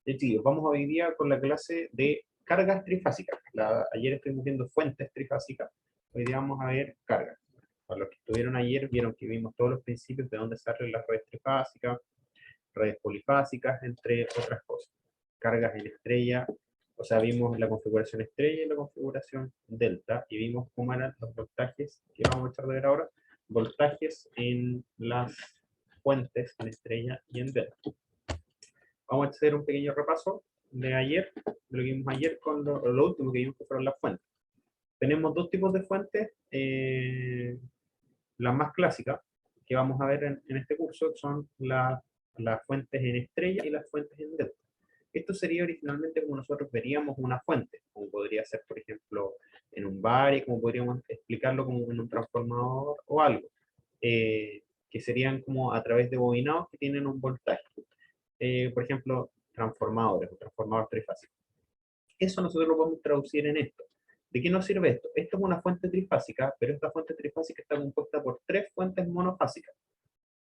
Sí, vamos hoy día con la clase de cargas trifásicas. Ayer estuvimos viendo fuentes trifásicas, hoy día vamos a ver cargas. Para los que estuvieron ayer vieron que vimos todos los principios de dónde salen las redes trifásicas, redes polifásicas, entre otras cosas. Cargas en estrella, o sea, vimos la configuración estrella y la configuración delta, y vimos cómo eran los voltajes, que vamos a echar de ver ahora, voltajes en las fuentes en estrella y en delta. Vamos a hacer un pequeño repaso de ayer, de lo que vimos ayer con lo último que vimos que fueron las fuentes. Tenemos dos tipos de fuentes, las más clásicas que vamos a ver en este curso son las fuentes en estrella y las fuentes en delta. Esto sería originalmente como nosotros veríamos una fuente, como podría ser, por ejemplo, en un bar, como podríamos explicarlo como en un transformador o algo, que serían como a través de bobinados que tienen un voltaje. Por ejemplo, transformadores o transformadores trifásicos. Eso nosotros lo podemos traducir en esto. ¿De qué nos sirve esto? Esto es una fuente trifásica, pero esta fuente trifásica está compuesta por tres fuentes monofásicas,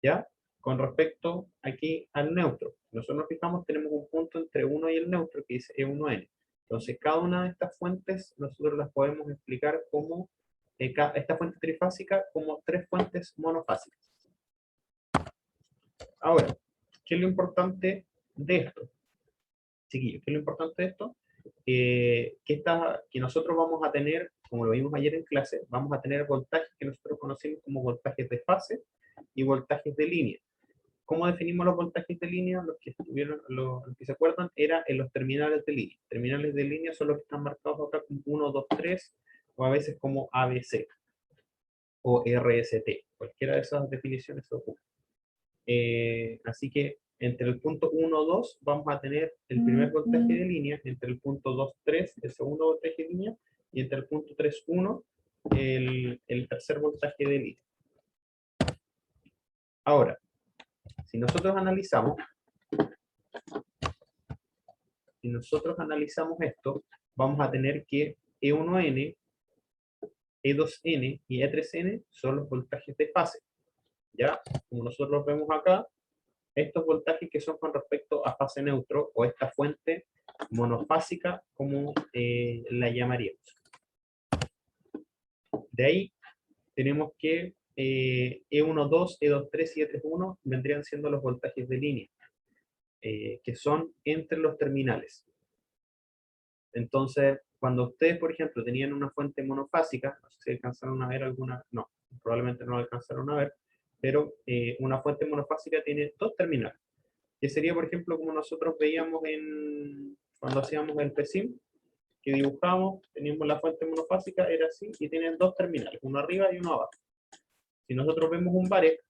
¿ya? Con respecto aquí al neutro. Nosotros nos fijamos, tenemos un punto entre 1 y el neutro que dice E1N. Entonces, cada una de estas fuentes nosotros las podemos explicar como esta fuente trifásica como tres fuentes monofásicas. Ahora, ¿qué es lo importante de esto? Chiquillos, ¿qué es lo importante de esto? Que nosotros vamos a tener, como lo vimos ayer en clase, vamos a tener voltajes que nosotros conocemos como voltajes de fase y voltajes de línea. ¿Cómo definimos los voltajes de línea? Los que estuvieron, los que se acuerdan, era en los terminales de línea. Terminales de línea son los que están marcados acá como 1, 2, 3, o a veces como ABC o RST. Cualquiera de esas definiciones se ocupa. Así que entre el punto 1, 2 vamos a tener el primer voltaje de línea, entre el punto 2, 3 el segundo voltaje de línea, y entre el punto 3, 1 el tercer voltaje de línea. Ahora, si nosotros analizamos esto, vamos a tener que E1N, E2N y E3N son los voltajes de fase. ¿Ya? Como nosotros vemos acá, estos voltajes que son con respecto a fase neutro o esta fuente monofásica, como la llamaríamos. De ahí tenemos que E12, E23 y E31 vendrían siendo los voltajes de línea, que son entre los terminales. Entonces, cuando ustedes, por ejemplo, tenían una fuente monofásica, no sé si alcanzaron a ver alguna, no, probablemente no alcanzaron a ver, pero una fuente monofásica tiene dos terminales, que sería, por ejemplo, como nosotros veíamos cuando hacíamos el PSIM, que dibujamos, teníamos la fuente monofásica, era así, y tienen dos terminales, uno arriba y uno abajo. Si nosotros vemos un Varec,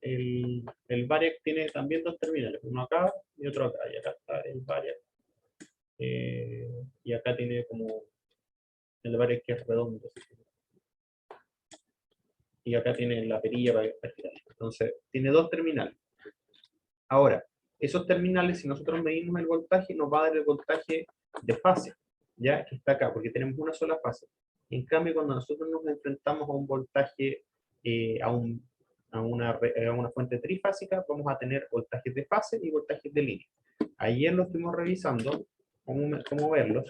el Varec tiene también dos terminales, uno acá y otro acá, y acá está el Varec. Y acá tiene como el Varec que es redondo. Y acá tiene la perilla para girar. Entonces, tiene dos terminales. Ahora, esos terminales, si nosotros medimos el voltaje, nos va a dar el voltaje de fase, ya que está acá, porque tenemos una sola fase. En cambio, cuando nosotros nos enfrentamos a un voltaje, a una fuente trifásica, vamos a tener voltajes de fase y voltajes de línea. Ayer lo estuvimos revisando, cómo verlos.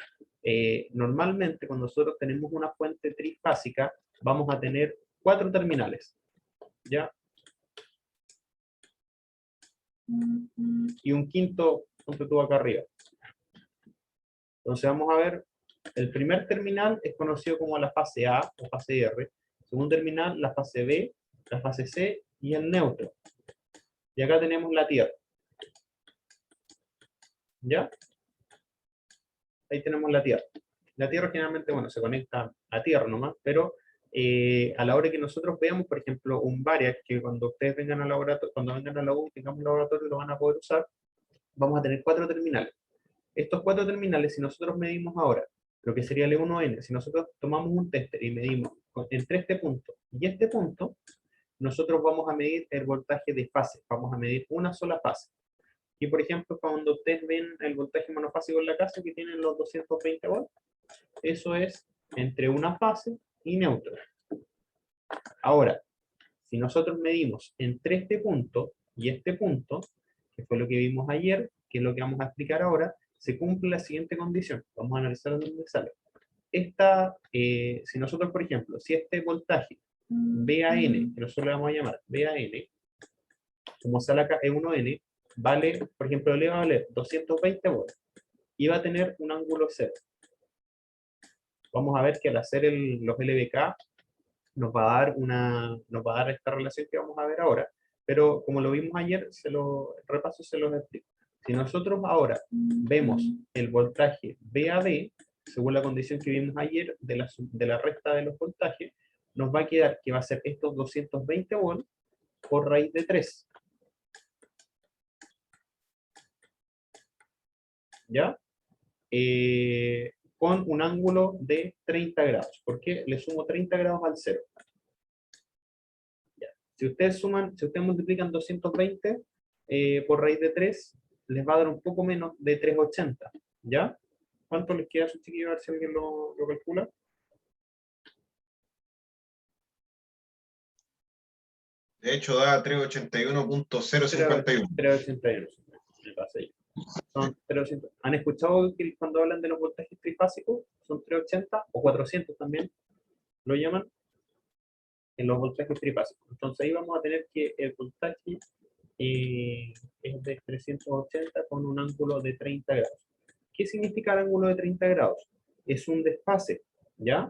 Normalmente, cuando nosotros tenemos una fuente trifásica, vamos a tener 4 terminales, ¿ya? Y un quinto, ponte tú acá arriba. Entonces vamos a ver, el primer terminal es conocido como la fase A o fase R, el segundo terminal la fase B, la fase C y el neutro. Y acá tenemos la Tierra. ¿Ya? Ahí tenemos la Tierra. La Tierra generalmente, bueno, se conecta a Tierra nomás, pero a la hora que nosotros veamos, por ejemplo, un Variac, que cuando ustedes vengan al laboratorio, cuando vengan a la U, tengamos un laboratorio, lo van a poder usar, vamos a tener 4 terminales. Estos 4 terminales, si nosotros medimos ahora lo que sería el E1N, si nosotros tomamos un tester y medimos entre este punto y este punto, nosotros vamos a medir el voltaje de fase, vamos a medir una sola fase. Y por ejemplo, cuando ustedes ven el voltaje monofásico en la casa, que tienen los 220 volts, eso es entre una fase y neutro. Ahora, si nosotros medimos entre este punto y este punto, que fue lo que vimos ayer, que es lo que vamos a explicar ahora, se cumple la siguiente condición. Vamos a analizar dónde sale. Si nosotros, por ejemplo, si este voltaje VAN, que nosotros le vamos a llamar VAN, como sale acá E1N, vale, por ejemplo, le va a valer 220 volts y va a tener un ángulo cero. Vamos a ver que al hacer los LBK nos va a dar esta relación que vamos a ver ahora, pero como lo vimos ayer, repaso se los explico. Si nosotros ahora vemos el voltaje VAB, según la condición que vimos ayer de la recta de los voltajes, nos va a quedar que va a ser estos 220 volts por raíz de 3. ¿Ya? Con un ángulo de 30 grados. ¿Por qué? Le sumo 30 grados al 0. Si ustedes multiplican 220 por raíz de 3, les va a dar un poco menos de 380. ¿Ya? ¿Cuánto les queda a su chiquillo? A ver si alguien lo calcula. De hecho, da 381.051. 381. Me pasé. Son 300. ¿Han escuchado que cuando hablan de los voltajes trifásicos son 380 o 400 también lo llaman? En los voltajes trifásicos. Entonces ahí vamos a tener que el voltaje es de 380 con un ángulo de 30 grados. ¿Qué significa el ángulo de 30 grados? Es un desfase, ¿ya?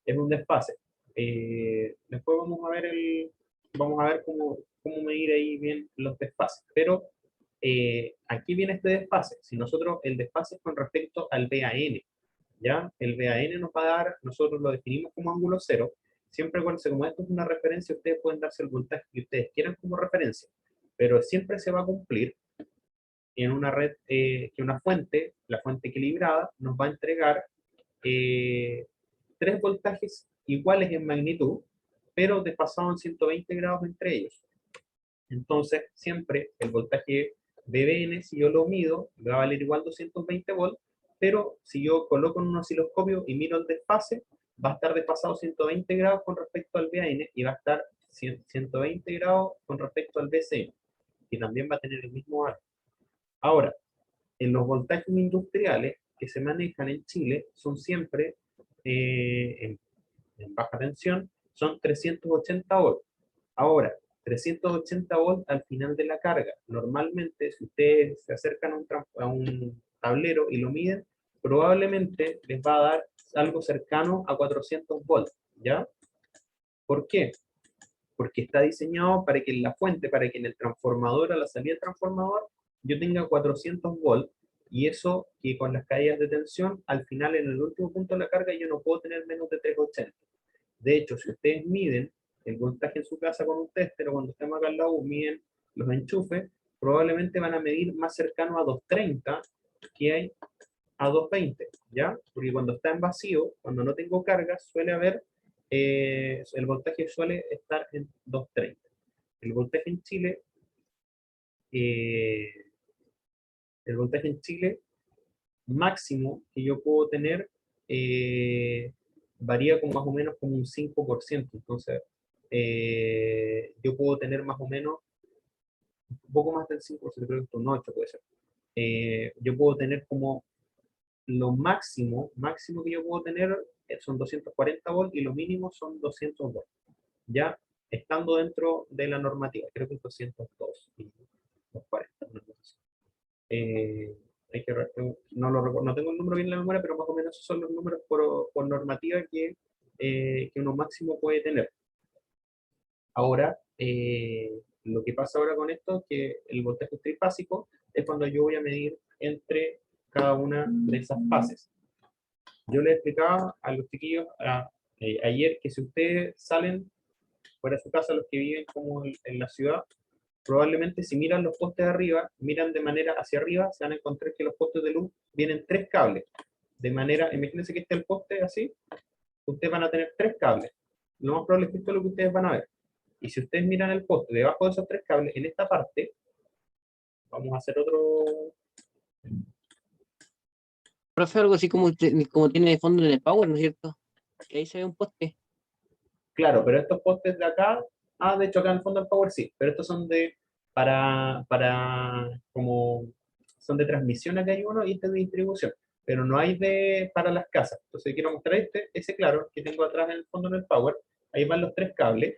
Es un desfase. Después vamos a ver cómo medir ahí bien los desfases. Pero aquí viene este desfase. Si nosotros, el desfase es con respecto al VAN, ¿ya? El VAN nos va a dar, nosotros lo definimos como ángulo cero. Siempre acuérdense, como esto es una referencia, ustedes pueden darse el voltaje que ustedes quieran como referencia, pero siempre se va a cumplir en una red, que una fuente, la fuente equilibrada, nos va a entregar 3 voltajes iguales en magnitud, pero desfasados en 120 grados entre ellos. Entonces, siempre el voltaje BBN, si yo lo mido, me va a valer igual 220 volts, pero si yo coloco en un osciloscopio y miro el desfase, va a estar desfasado 120 grados con respecto al BAN y va a estar 120 grados con respecto al BCN, y también va a tener el mismo valor. Ahora, en los voltajes industriales que se manejan en Chile son siempre en baja tensión, son 380 volts. Ahora, 380 volts al final de la carga. Normalmente, si ustedes se acercan a un tablero y lo miden, probablemente les va a dar algo cercano a 400 volts, ¿ya? ¿Por qué? Porque está diseñado para que en la fuente, para que en el transformador, a la salida del transformador, yo tenga 400 volts, y eso que con las caídas de tensión, al final en el último punto de la carga yo no puedo tener menos de 380. De hecho, si ustedes miden el voltaje en su casa con un tester o cuando estemos acá al lado, miden los enchufes, probablemente van a medir más cercano a 230 que hay a 220, ¿ya? Porque cuando está en vacío, cuando no tengo carga, suele haber, el voltaje suele estar en 230. El voltaje en Chile, eh, el voltaje en Chile máximo que yo puedo tener varía con más o menos como un 5%. Entonces, yo puedo tener más o menos un poco más del 5%, creo que un 8 puede ser. Yo puedo tener como lo máximo que yo puedo tener son 240 volts y lo mínimo son 200 volts. Ya estando dentro de la normativa, creo que es 202 y 240, una cosa así. Hay que, no, no tengo el número bien en la memoria, pero más o menos esos son los números por normativa que uno máximo puede tener. Ahora, lo que pasa ahora con esto es que el voltaje trifásico es cuando yo voy a medir entre cada una de esas fases. Yo les explicaba a los chiquillos ayer que si ustedes salen fuera de su casa, los que viven como en la ciudad, probablemente si miran los postes de arriba, miran de manera hacia arriba, se van a encontrar que los postes de luz vienen 3 cables. De manera, imagínense que esté el poste así, ustedes van a tener 3 cables. Lo más probable es que esto es lo que ustedes van a ver. Y si ustedes miran el poste debajo de esos 3 cables, en esta parte, vamos a hacer otro... Profe, algo así como tiene de fondo en el Power, ¿no es cierto? Que ahí se ve un poste. Claro, pero estos postes de acá, de hecho acá en el fondo del Power sí, pero estos son para como son de transmisión, acá hay uno, y este es de distribución, pero no hay para las casas. Entonces quiero mostrar ese claro, que tengo atrás en el fondo en el Power. Ahí van los 3 cables,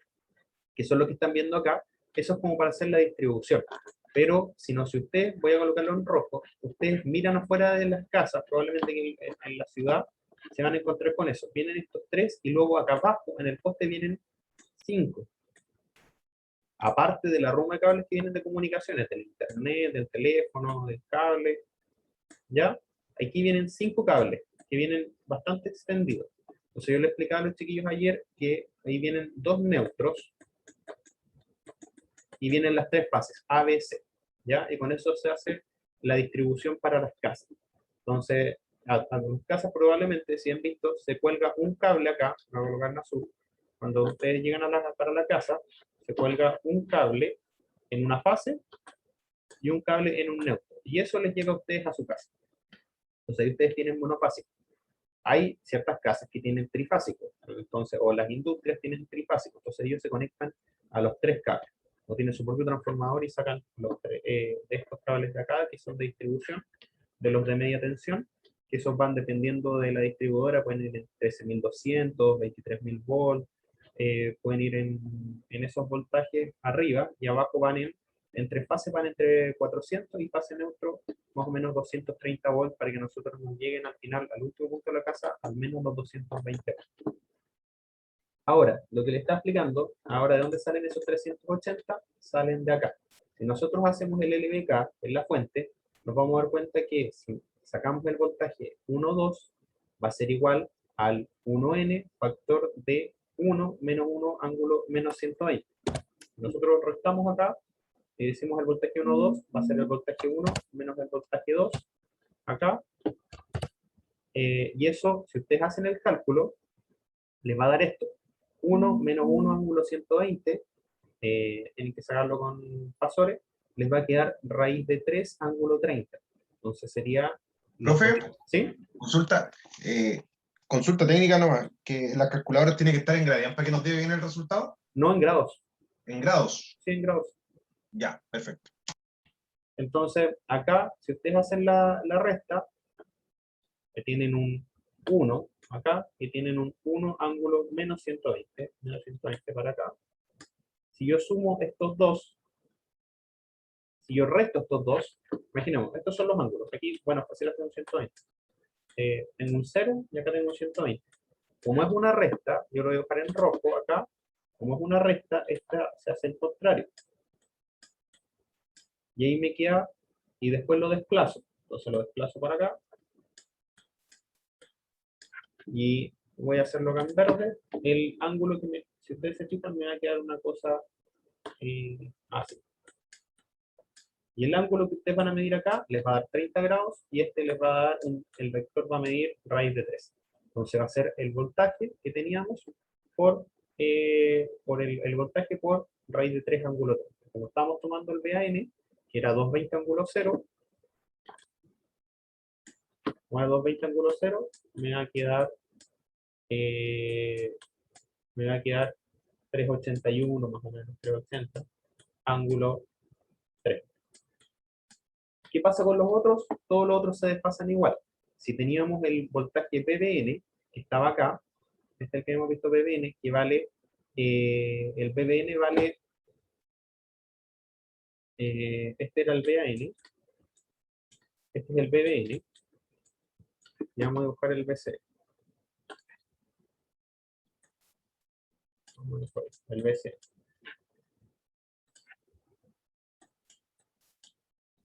que son los que están viendo acá. Eso es como para hacer la distribución. Pero si ustedes, voy a colocarlo en rojo, ustedes miran afuera de las casas, probablemente en la ciudad, se van a encontrar con eso. Vienen estos 3 y luego acá abajo, en el poste, vienen 5. Aparte de la rama de cables que vienen de comunicaciones, del internet, del teléfono, del cable, ¿ya? Aquí vienen 5 cables, que vienen bastante extendidos. Entonces yo le explicaba a los chiquillos ayer que ahí vienen 2 neutros, y vienen las 3 fases, A, B, C, ¿ya? Y con eso se hace la distribución para las casas. Entonces, a las casas probablemente, si han visto, se cuelga un cable acá, lo voy a colocar en azul. Cuando ustedes llegan para la casa, se cuelga un cable en una fase y un cable en un neutro. Y eso les llega a ustedes a su casa. Entonces, ahí ustedes tienen monofásico. Hay ciertas casas que tienen trifásico, entonces, o las industrias tienen trifásico, entonces ellos se conectan a los 3 cables. O tienen su propio transformador y sacan de estos cables de acá, que son de distribución, de los de media tensión, que esos van dependiendo de la distribuidora, pueden ir en 13.200, 23.000 volts, pueden ir en esos voltajes arriba, y abajo van entre fases van entre 400 y fase neutro más o menos 230 volts, para que nosotros nos lleguen al final, al último punto de la casa, al menos los 220 volts. Ahora, lo que le está explicando, ahora ¿de dónde salen esos 380? Salen de acá. Si nosotros hacemos el LVK en la fuente, nos vamos a dar cuenta que si sacamos el voltaje 1,2, va a ser igual al 1N factor de 1 menos 1 ángulo menos 120. Nosotros restamos acá y decimos el voltaje 1,2 va a ser el voltaje 1 menos el voltaje 2 acá. Y eso, si ustedes hacen el cálculo, les va a dar esto. 1 menos 1 ángulo 120, tienen que sacarlo con pasores, les va a quedar raíz de 3 ángulo 30. Entonces sería... Profe, ¿sí? Consulta técnica nomás, que la calculadora tiene que estar en gradiente para que nos dé bien el resultado. No en grados. ¿En grados? Sí, en grados. Ya, perfecto. Entonces, acá, si ustedes hacen la resta, tienen un 1 acá y tienen un 1 ángulo menos 120 para acá. Si yo sumo estos dos, si yo resto estos dos, imaginemos, estos son los ángulos. Aquí, bueno, fácil hacer un 120. Tengo un 0 y acá tengo un 120. Como es una resta, yo lo voy a dejar en rojo acá. Como es una resta, esta se hace el contrario. Y ahí me queda, y después lo desplazo. Entonces lo desplazo para acá. Y voy a hacerlo acá en verde. El ángulo que si ustedes se fijan, me va a quedar una cosa así. Y el ángulo que ustedes van a medir acá les va a dar 30 grados y este les va a dar, el vector va a medir raíz de 3. Entonces va a ser el voltaje que teníamos por el voltaje por raíz de 3 ángulo 3. Como estamos tomando el BAN, que era 220 ángulo 0, con el 220 ángulo 0 me va a quedar 381 más o menos, 380 ángulo 3. ¿Qué pasa con los otros? Todos los otros se desfasan igual. Si teníamos el voltaje PBN, que estaba acá, este es el que hemos visto PBN, que vale, el PBN vale, este era el BAN, este es el BBN, y vamos a buscar el BC. Vamos a buscar el BC.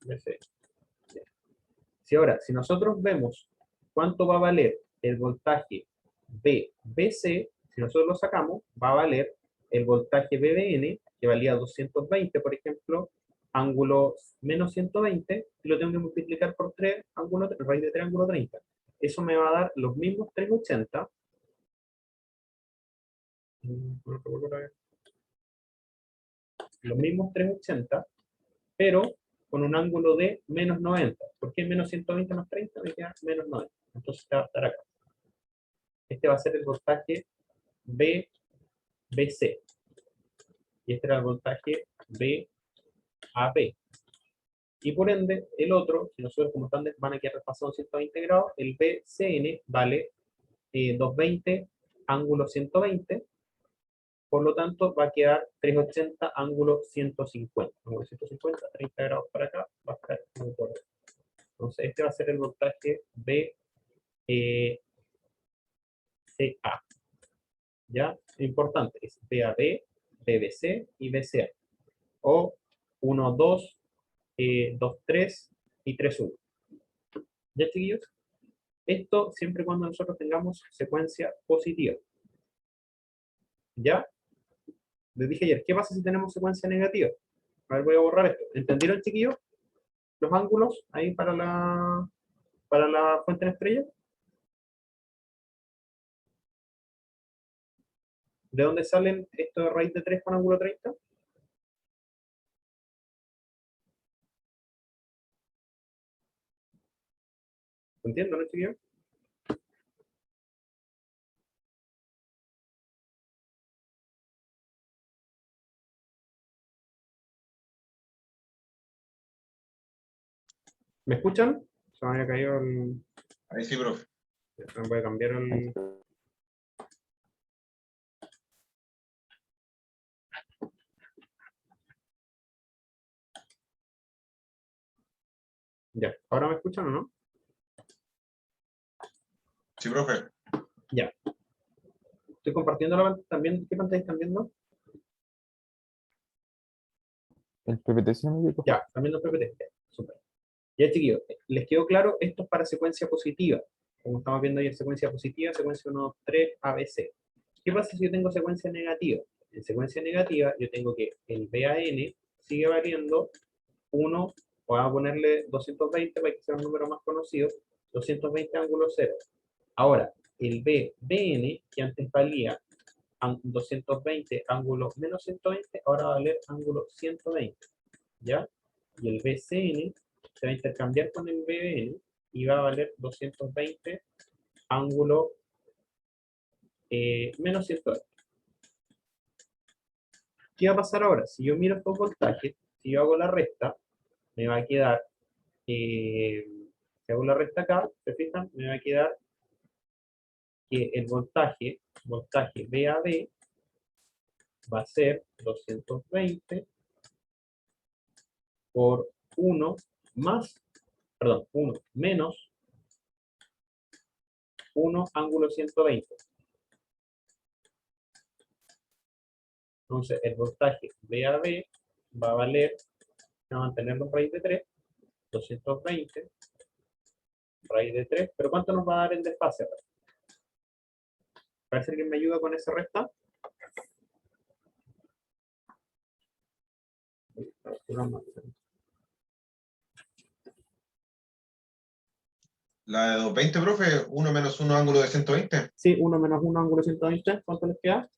BC. Si ahora, si nosotros vemos cuánto va a valer el voltaje BC, si nosotros lo sacamos, va a valer el voltaje BBN, que valía 220, por ejemplo, ángulo menos 120, y lo tengo que multiplicar por 3, raíz de 3, ángulo 30. Eso me va a dar los mismos 380. Los mismos 380, pero con un ángulo de menos 90. ¿Por qué menos 120 más 30? Me queda menos 90. Entonces va a estar acá. Este va a ser el voltaje BC. Y este era el voltaje BAB. Y por ende, el otro, si nosotros como están, van a quedar desfasados 120 grados, el BCN vale 220 ángulo 120, por lo tanto va a quedar 380 ángulo 150. Ángulo 150, 30 grados para acá, va a estar muy por ahí. Entonces este va a ser el voltaje BCA. ¿Ya? Importante, es BAB, BBC y BCA. O 1, 2, 2, 3 y 3, 1. ¿Ya, chiquillos? Esto siempre cuando nosotros tengamos secuencia positiva. ¿Ya? Les dije ayer, ¿qué pasa si tenemos secuencia negativa? A ver, voy a borrar esto. ¿Entendieron, chiquillos? Los ángulos ahí para la fuente en estrella. ¿De dónde salen esto de raíz de 3 con ángulo 30? ¿Entienden, no, chiquillos? ¿Me escuchan? Se me había caído el... Ahí sí, profe. Voy a cambiar el... Ya, ¿ahora me escuchan o no? Sí, profe. Ya. Estoy compartiendo la pantalla también. ¿Qué pantalla están viendo? El PPT, si no me equivoco. Ya, están viendo el PPT. Ya, súper. Ya, chiquillos, ¿les quedó claro? Esto es para secuencia positiva. Como estamos viendo ahí en secuencia positiva, secuencia 1, 2, 3, ABC. ¿Qué pasa si yo tengo secuencia negativa? En secuencia negativa, yo tengo que el BAN sigue valiendo 1, voy a ponerle 220 para que sea un número más conocido, 220 ángulo 0. Ahora, el BBN, que antes valía 220 ángulo menos 120, ahora va a valer ángulo 120, ¿ya? Y el BCN se va a intercambiar con el BBN y va a valer 220 ángulo menos 120. ¿Qué va a pasar ahora? Si yo miro estos voltajes, si yo hago la resta, me va a quedar, si hago la resta acá, ¿se fijan? Me va a quedar que el voltaje VAB va a ser 220 por 1 más, perdón, 1 menos 1 ángulo 120. Entonces, el voltaje VAB va a valer, va a mantenerlo en raíz de 3, 220 raíz de 3, pero ¿cuánto nos va a dar en desfase? Parece que me ayuda con esa resta. La de 220, profe, 1 menos 1 ángulo de 120. Sí, 1 menos 1 ángulo 120, ¿cuánto les queda?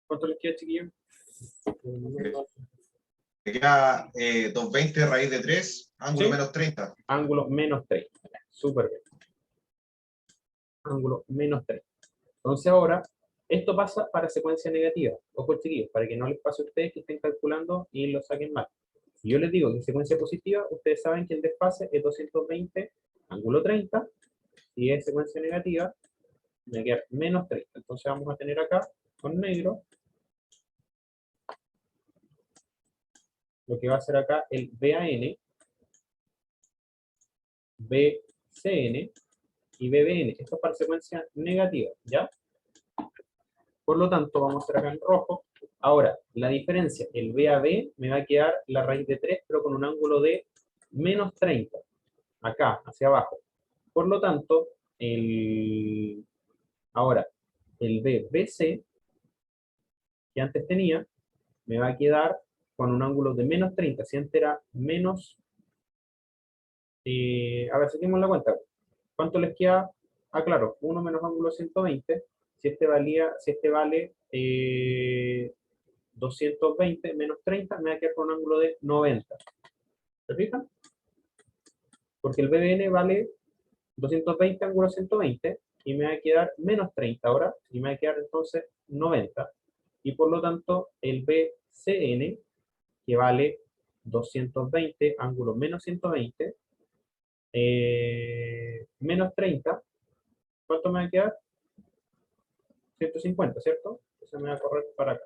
¿Cuánto les queda, chiquillos? Me queda 220 raíz de 3, ángulo ¿Sí? menos 30. Ángulo menos 30. Súper bien. Ángulo menos 30. Entonces ahora, esto pasa para secuencia negativa. Ojo, chiquillos, para que no les pase a ustedes que estén calculando y lo saquen mal. Si yo les digo que en secuencia positiva, ustedes saben que el desfase es 220 ángulo 30. Si es secuencia negativa, me queda menos 30. Entonces vamos a tener acá, con negro, lo que va a ser acá el BAN, BCN y BBN. Esto es para secuencia negativa, ¿ya? Por lo tanto, vamos a hacer acá en rojo. Ahora, la diferencia, el BAB me va a quedar la raíz de 3, pero con un ángulo de menos 30. Acá, hacia abajo. Por lo tanto, ahora, el BBC, que antes tenía, me va a quedar con un ángulo de menos 30. Si antes era menos... a ver, seguimos la cuenta. ¿Cuánto les queda? Ah, claro, 1 menos ángulo 120. Si este vale 220 menos 30 me va a quedar con un ángulo de 90. ¿Se fijan? Porque el BBN vale 220 ángulo 120 y me va a quedar menos 30 ahora y me va a quedar entonces 90. Y por lo tanto el BCN, que vale 220 ángulo menos 120, menos 30, ¿cuánto me va a quedar? 150, ¿cierto? Entonces me va a correr para acá.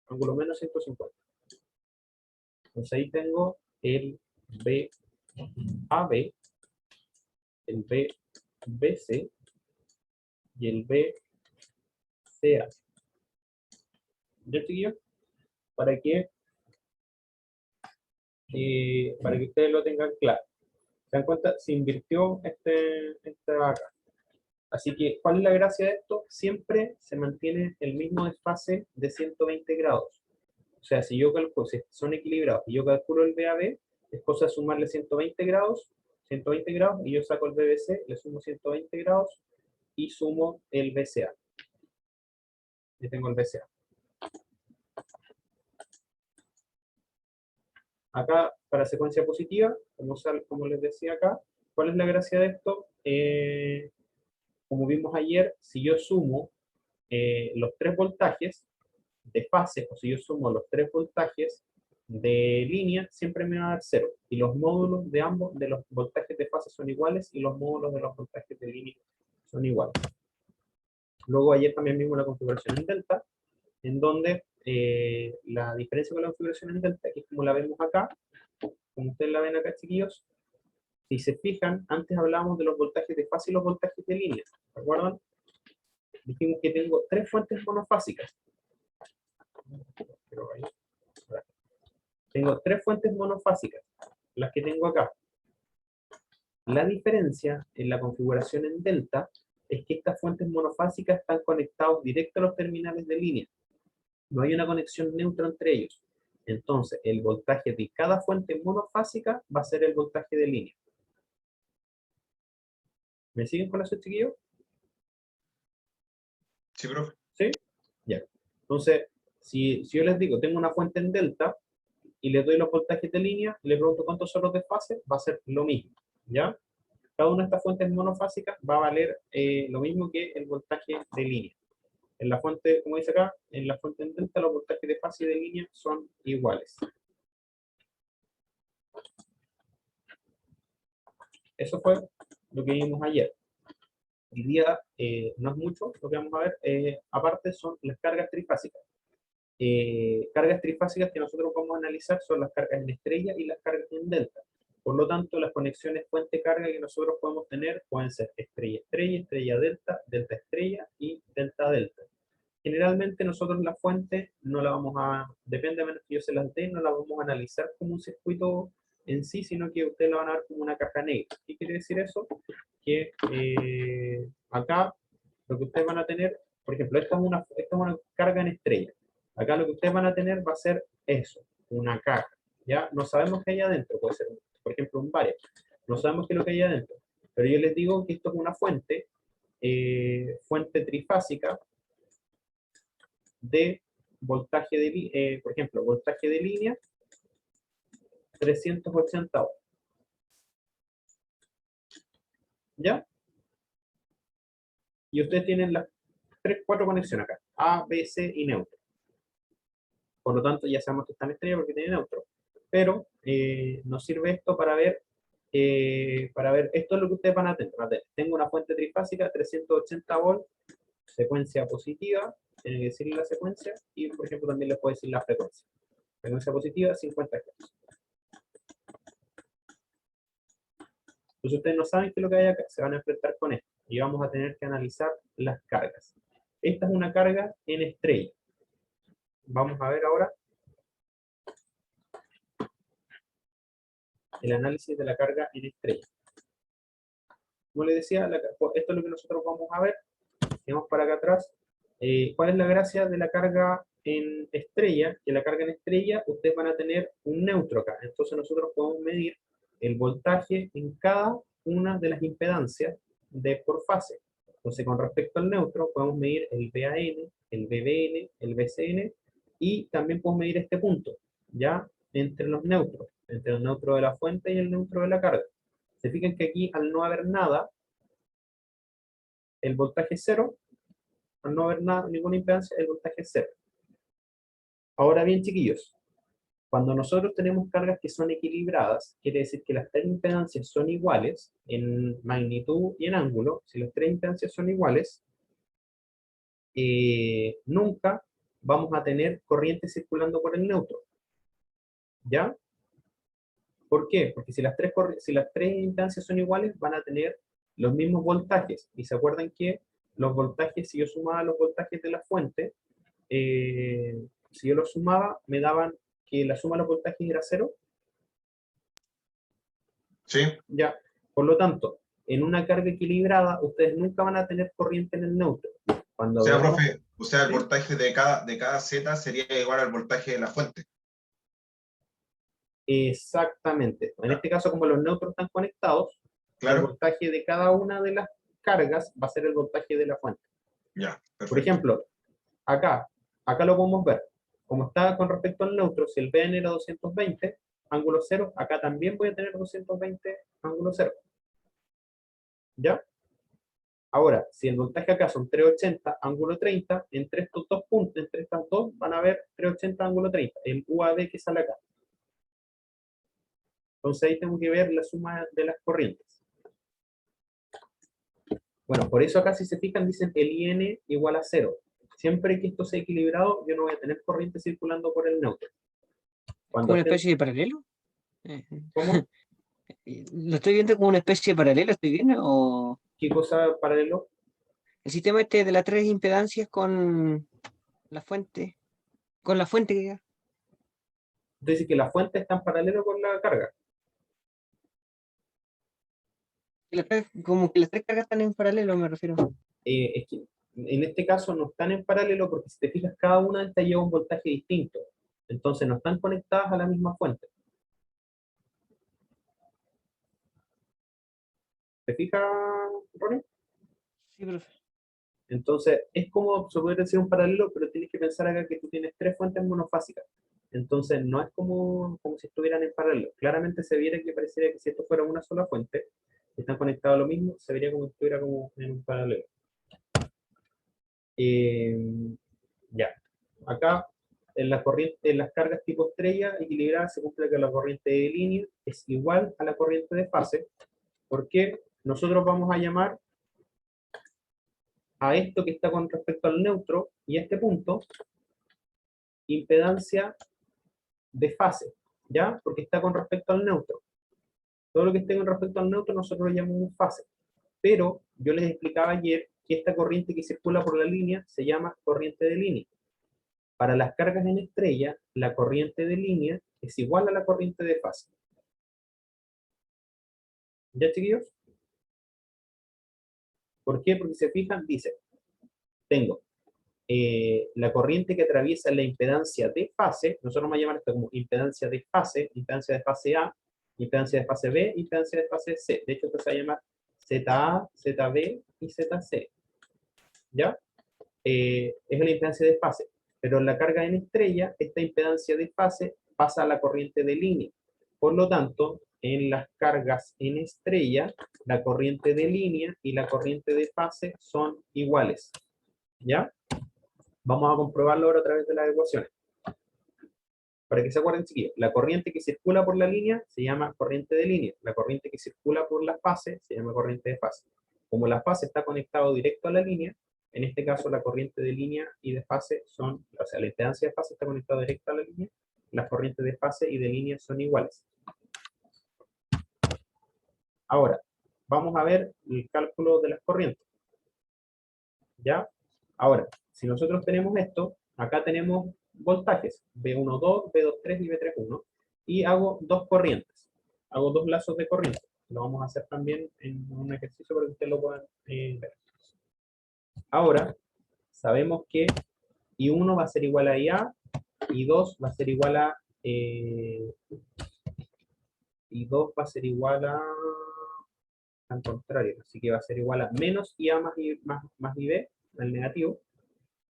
Ángulo menos 150. Entonces ahí tengo el BAB, el BBC y el BCA. ¿Ya, chiquillos? Para que ustedes lo tengan claro. ¿Se dan cuenta? Se invirtió esta acá. Así que, ¿cuál es la gracia de esto? Siempre se mantiene el mismo desfase de 120 grados. O sea, si yo calculo, si son equilibrados y yo calculo el BAB, es cosa de sumarle 120 grados, y yo saco el BBC, le sumo 120 grados y sumo el BCA. Yo tengo el BCA. Acá, para secuencia positiva, como les decía acá, ¿cuál es la gracia de esto? Como vimos ayer, si yo sumo los 3 voltajes de fase, o si yo sumo los 3 voltajes de línea, siempre me va a dar 0. Y los módulos de ambos, de los voltajes de fase son iguales, y los módulos de los voltajes de línea son iguales. Luego ayer también vimos la configuración en delta, en donde la diferencia con la configuración en delta, que es como la vemos acá, como ustedes la ven acá, chiquillos, si se fijan, antes hablábamos de los voltajes de fase y los voltajes de línea, ¿recuerdan? Dijimos que tengo 3 fuentes monofásicas. Tengo 3 fuentes monofásicas, las que tengo acá. La diferencia en la configuración en delta es que estas fuentes monofásicas están conectados directo a los terminales de línea. No hay una conexión neutra entre ellos. Entonces, el voltaje de cada fuente monofásica va a ser el voltaje de línea. ¿Me siguen con eso, chiquillos? Sí, profe. ¿Sí? Ya. Entonces, si yo les digo, tengo una fuente en delta y les doy los voltajes de línea, y les pregunto cuántos son los de fase, va a ser lo mismo. ¿Ya? Cada una de estas fuentes monofásicas va a valer lo mismo que el voltaje de línea. En la fuente, como dice acá, en la fuente en delta los voltajes de fase y de línea son iguales. Eso fue lo que vimos ayer. Hoy día no es mucho lo que vamos a ver, aparte son las cargas trifásicas. Cargas trifásicas que nosotros vamos a analizar son las cargas en estrella y las cargas en delta. Por lo tanto, las conexiones fuente-carga que nosotros podemos tener pueden ser estrella-estrella, estrella-delta, delta-estrella y delta-delta. Generalmente nosotros la fuente no la vamos a, depende de menos que yo se las dé, no la vamos a analizar como un circuito en sí, sino que ustedes la van a ver como una caja negra. ¿Qué quiere decir eso? Que acá lo que ustedes van a tener, por ejemplo, esta es una carga en estrella. Acá lo que ustedes van a tener va a ser eso, una caja. ¿Ya? No sabemos qué hay adentro, puede ser, por ejemplo, un barrio. No sabemos qué es lo que hay adentro. Pero yo les digo que esto es una fuente, fuente trifásica, de voltaje de, por ejemplo, voltaje de línea 380 ohms. ¿Ya? Y ustedes tienen las 4 conexiones acá, A, B, C y neutro. Por lo tanto, ya sabemos que están estrella porque tienen neutro. Pero nos sirve esto para ver, esto es lo que ustedes van a tener. Tengo una fuente trifásica, 380 volts, secuencia positiva, tienen que decirle la secuencia, y por ejemplo también les puedo decir la frecuencia. Frecuencia positiva, 50 Hz. Entonces ustedes no saben qué es lo que hay acá, se van a enfrentar con esto, y vamos a tener que analizar las cargas. Esta es una carga en estrella. Vamos a ver ahora el análisis de la carga en estrella. Como les decía, esto es lo que nosotros vamos a ver. Tenemos para acá atrás. ¿Cuál es la gracia de la carga en estrella? Que la carga en estrella, ustedes van a tener un neutro acá. Entonces nosotros podemos medir el voltaje en cada una de las impedancias por fase. Entonces con respecto al neutro, podemos medir el VAN, el VBN, el VCN Y también puedo medir este punto, ¿ya? Entre los neutros, entre el neutro de la fuente y el neutro de la carga. Se fijan que aquí, al no haber nada, el voltaje es cero. Al no haber nada, ninguna impedancia, el voltaje es cero. Ahora bien, chiquillos, cuando nosotros tenemos cargas que son equilibradas, quiere decir que las tres impedancias son iguales en magnitud y en ángulo. Si las tres impedancias son iguales, nunca vamos a tener corriente circulando por el neutro. ¿Ya? ¿Por qué? Porque si las tres impedancias son iguales, van a tener los mismos voltajes. Y se acuerdan que los voltajes, si yo sumaba los voltajes de la fuente, si yo los sumaba, me daban que la suma de los voltajes era cero. Sí, Ya. Por lo tanto, en una carga equilibrada, ustedes nunca van a tener corriente en el neutro. Cuando o sea, veamos- profe, o sea, el ¿Sí? voltaje de cada Z sería igual al voltaje de la fuente. Exactamente. En este caso, como los neutros están conectados, el Claro, voltaje de cada una de las cargas va a ser el voltaje de la fuente. ya, Por perfecto. ejemplo, acá lo podemos ver. Como está con respecto al neutro, si el Vn era 220, ángulo cero, acá también voy a tener 220, ángulo cero. ¿Ya? Ahora, si el voltaje acá son 380, ángulo 30, entre estos dos puntos, entre estas dos, van a ver 380, ángulo 30, el UAB que sale acá. Entonces ahí tengo que ver la suma de las corrientes. Bueno, por eso acá si se fijan dicen el IN igual a 0. Siempre que esto sea equilibrado, yo no voy a tener corriente circulando por el neutro. ¿Como Cuando una estén- especie de paralelo? Eh, ¿Cómo? ¿Lo estoy viendo como una especie de paralelo? ¿Estoy bien? ¿O ¿Qué cosa paralelo? el sistema este de las tres impedancias la fuente? Con la fuente que diga. Entonces que la fuente está en paralelo con la carga. Como que las tres cargas están en paralelo, me refiero. Es que en este caso no están en paralelo porque si te fijas, cada una de estas lleva un voltaje distinto. Entonces no están conectadas a la misma fuente. ¿Te fijas, Ronnie? Sí, profe. Entonces, es como se puede decir un paralelo, pero tienes que pensar acá que tú tienes tres fuentes monofásicas. Entonces, no es como si estuvieran en paralelo. Claramente se viera que pareciera que si esto fuera una sola fuente, están conectados a lo mismo, se vería como si estuviera como en un paralelo. Ya. Acá, en la corriente, en las cargas tipo estrella equilibradas, se cumple que la corriente de línea es igual a la corriente de fase, porque nosotros vamos a llamar a esto que está con respecto al neutro y a este punto, impedancia de fase, ¿ya? Porque está con respecto al neutro. Todo lo que esté con respecto al neutro nosotros lo llamamos fase. Pero yo les explicaba ayer que esta corriente que circula por la línea se llama corriente de línea. Para las cargas en estrella, la corriente de línea es igual a la corriente de fase. ¿Ya, chiquillos? ¿Por qué? Porque se fijan, dice, tengo la corriente que atraviesa la impedancia de fase, nosotros vamos a llamar esto como impedancia de fase A, impedancia de fase B, impedancia de fase C. De hecho, esto se va a llamar ZA, ZB y ZC. ¿Ya? Es la impedancia de fase. Pero en la carga en estrella, esta impedancia de fase pasa a la corriente de línea. Por lo tanto, en las cargas en estrella, la corriente de línea y la corriente de fase son iguales. ¿Ya? Vamos a comprobarlo ahora a través de las ecuaciones. Para que se acuerden, chiquillos, la corriente que circula por la línea se llama corriente de línea. La corriente que circula por la fase se llama corriente de fase. Como la fase está conectado directo a la línea, en este caso la corriente de línea y de fase son, o sea, la impedancia de fase está conectada directo a la línea, las corrientes de fase y de línea son iguales. Ahora, vamos a ver el cálculo de las corrientes. ¿Ya? Ahora, si nosotros tenemos esto, acá tenemos voltajes, B1,2, B2,3 y B3,1, y hago dos corrientes, hago dos lazos de corriente. Lo vamos a hacer también en un ejercicio para que ustedes lo puedan ver. Ahora, sabemos que I1 va a ser igual a IA, I2 va a ser igual a I2 va a ser igual a al contrario, así que va a ser igual a menos IA más, más IB, al negativo,